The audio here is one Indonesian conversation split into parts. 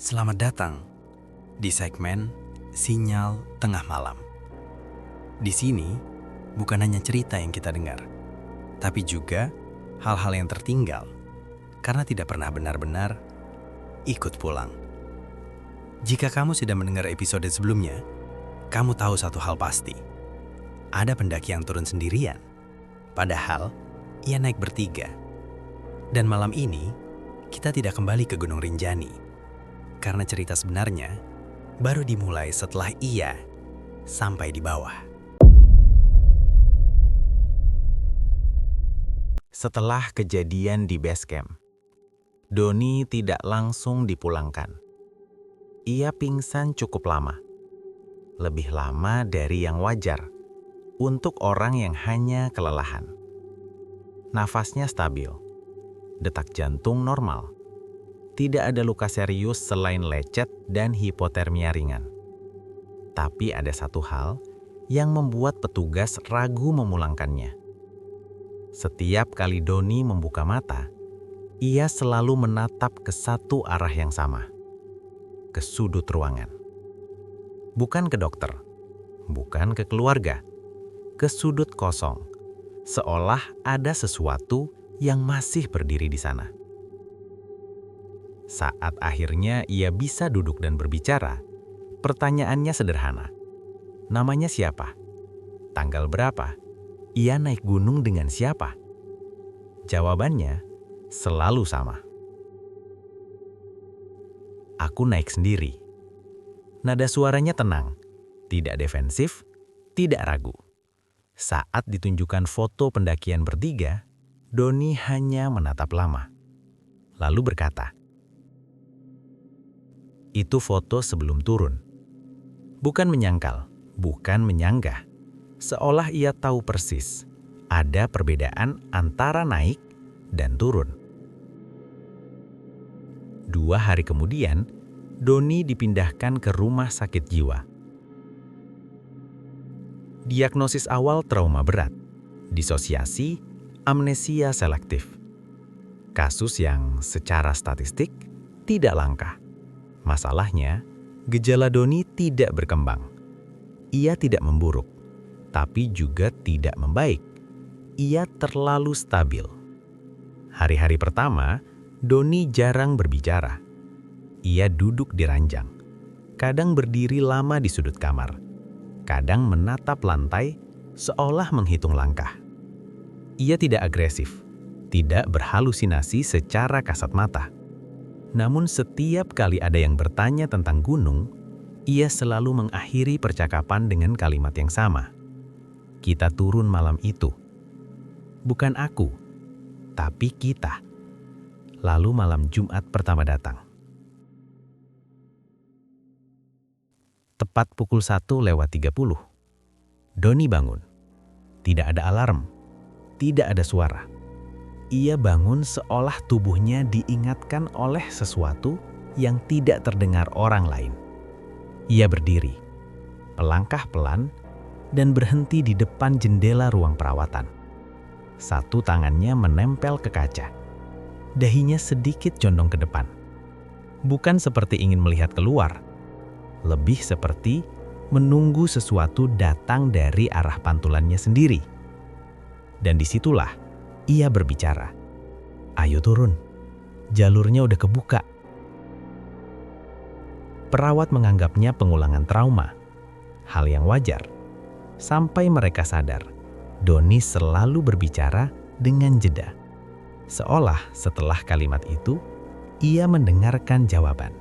Selamat datang di segmen Sinyal Tengah Malam. Di sini bukan hanya cerita yang kita dengar, tapi juga hal-hal yang tertinggal karena tidak pernah benar-benar ikut pulang. Jika kamu sudah mendengar episode sebelumnya, kamu tahu satu hal pasti. Ada pendaki yang turun sendirian, padahal ia naik bertiga. Dan malam ini, kita tidak kembali ke Gunung Rinjani, karena cerita sebenarnya baru dimulai setelah ia sampai di bawah. Setelah kejadian di base camp, Doni tidak langsung dipulangkan. Ia pingsan cukup lama, lebih lama dari yang wajar untuk orang yang hanya kelelahan. Nafasnya stabil, detak jantung normal. Tidak ada luka serius selain lecet dan hipotermia ringan. Tapi ada satu hal yang membuat petugas ragu memulangkannya. Setiap kali Doni membuka mata, ia selalu menatap ke satu arah yang sama, ke sudut ruangan. Bukan ke dokter, bukan ke keluarga, ke sudut kosong, seolah ada sesuatu yang masih berdiri di sana. Saat akhirnya ia bisa duduk dan berbicara, pertanyaannya sederhana. Namanya siapa? Tanggal berapa? Ia naik gunung dengan siapa? Jawabannya selalu sama. Aku naik sendiri. Nada suaranya tenang, tidak defensif, tidak ragu. Saat ditunjukkan foto pendakian bertiga, Doni hanya menatap lama, lalu berkata, "Itu foto sebelum turun." Bukan menyangkal, bukan menyanggah. Seolah ia tahu persis ada perbedaan antara naik dan turun. 2 hari kemudian, Doni dipindahkan ke rumah sakit jiwa. Diagnosis awal trauma berat, disosiasi, amnesia selektif. Kasus yang secara statistik tidak langka. Masalahnya, gejala Doni tidak berkembang. Ia tidak memburuk, tapi juga tidak membaik. Ia terlalu stabil. Hari-hari pertama, Doni jarang berbicara. Ia duduk di ranjang, kadang berdiri lama di sudut kamar, kadang menatap lantai seolah menghitung langkah. Ia tidak agresif, tidak berhalusinasi secara kasat mata. Namun setiap kali ada yang bertanya tentang gunung, ia selalu mengakhiri percakapan dengan kalimat yang sama. Kita turun malam itu. Bukan aku, tapi kita. Lalu malam Jumat pertama datang. Tepat pukul 1:30, Doni bangun. Tidak ada alarm, tidak ada suara. Ia bangun seolah tubuhnya diingatkan oleh sesuatu yang tidak terdengar orang lain. Ia berdiri, melangkah pelan, dan berhenti di depan jendela ruang perawatan. Satu tangannya menempel ke kaca. Dahinya sedikit condong ke depan. Bukan seperti ingin melihat keluar, lebih seperti menunggu sesuatu datang dari arah pantulannya sendiri. Dan disitulah ia berbicara. "Ayo turun, jalurnya udah kebuka." Perawat menganggapnya pengulangan trauma, hal yang wajar. Sampai mereka sadar, Doni selalu berbicara dengan jeda. Seolah setelah kalimat itu, ia mendengarkan jawaban.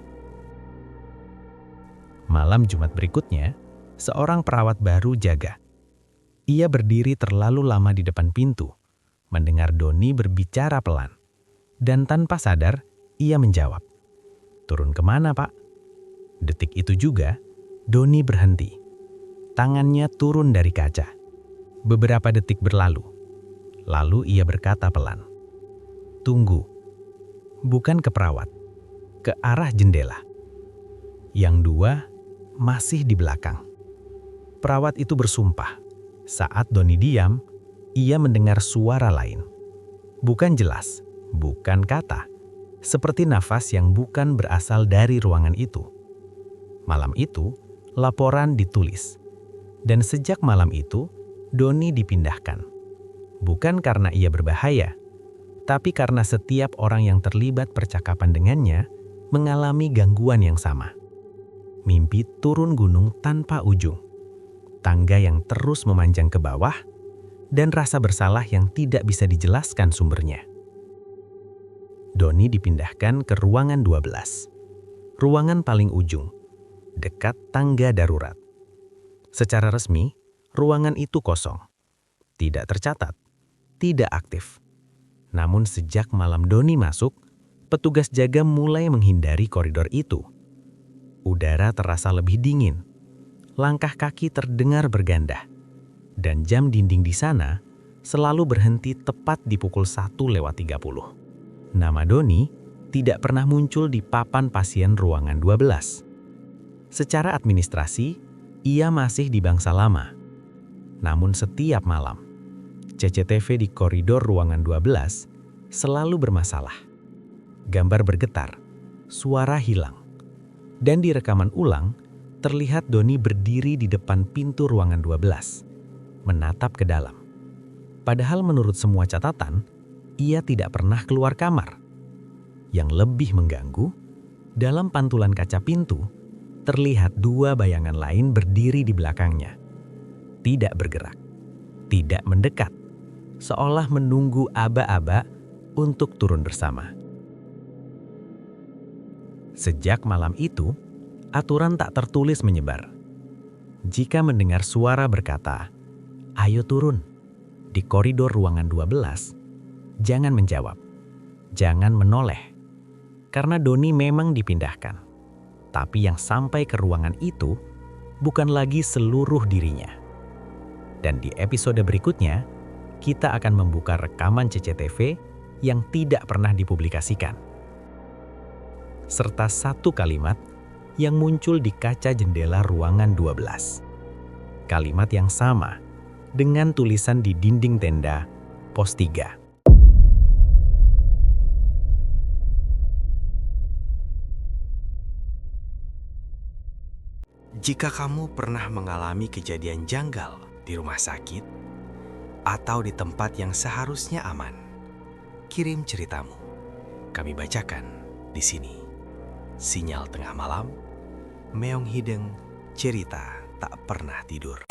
Malam Jumat berikutnya, seorang perawat baru jaga. Ia berdiri terlalu lama di depan pintu, mendengar Doni berbicara pelan. Dan tanpa sadar, ia menjawab, "Turun kemana, Pak?" Detik itu juga, Doni berhenti. Tangannya turun dari kaca. Beberapa detik berlalu. Lalu ia berkata pelan, "Tunggu." Bukan ke perawat, ke arah jendela. Yang dua masih di belakang. Perawat itu bersumpah. Saat Doni diam, ia mendengar suara lain. Bukan jelas, bukan kata. seperti nafas yang bukan berasal dari ruangan itu. Malam itu, laporan ditulis. Dan sejak malam itu, Doni dipindahkan. Bukan karena ia berbahaya, tapi karena setiap orang yang terlibat percakapan dengannya mengalami gangguan yang sama. Mimpi turun gunung tanpa ujung, tangga yang terus memanjang ke bawah, dan rasa bersalah yang tidak bisa dijelaskan sumbernya. Doni dipindahkan ke ruangan 12, ruangan paling ujung, dekat tangga darurat. Secara resmi, ruangan itu kosong, tidak tercatat, tidak aktif. Namun sejak malam Doni masuk, petugas jaga mulai menghindari koridor itu. Udara terasa lebih dingin, langkah kaki terdengar bergandah, dan jam dinding di sana selalu berhenti tepat di pukul 1:30. Nama Doni tidak pernah muncul di papan pasien ruangan 12. Secara administrasi, ia masih di bangsa lama. Namun setiap malam, CCTV di koridor ruangan 12 selalu bermasalah. Gambar bergetar, suara hilang. Dan di rekaman ulang, terlihat Doni berdiri di depan pintu ruangan 12, menatap ke dalam. Padahal menurut semua catatan, ia tidak pernah keluar kamar. Yang lebih mengganggu, dalam pantulan kaca pintu, terlihat dua bayangan lain berdiri di belakangnya. Tidak bergerak, tidak mendekat, seolah menunggu aba-aba untuk turun bersama. Sejak malam itu, aturan tak tertulis menyebar. Jika mendengar suara berkata, "Ayo turun," di koridor ruangan 12, jangan menjawab, jangan menoleh. Karena Doni memang dipindahkan. Tapi yang sampai ke ruangan itu bukan lagi seluruh dirinya. Dan di episode berikutnya, kita akan membuka rekaman CCTV yang tidak pernah dipublikasikan. Serta satu kalimat yang muncul di kaca jendela ruangan 12. Kalimat yang sama dengan tulisan di dinding tenda pos 3. Jika kamu pernah mengalami kejadian janggal di rumah sakit atau di tempat yang seharusnya aman, kirim ceritamu. Kami bacakan di sini. Sinyal Tengah Malam, Meong Hideng, cerita tak pernah tidur.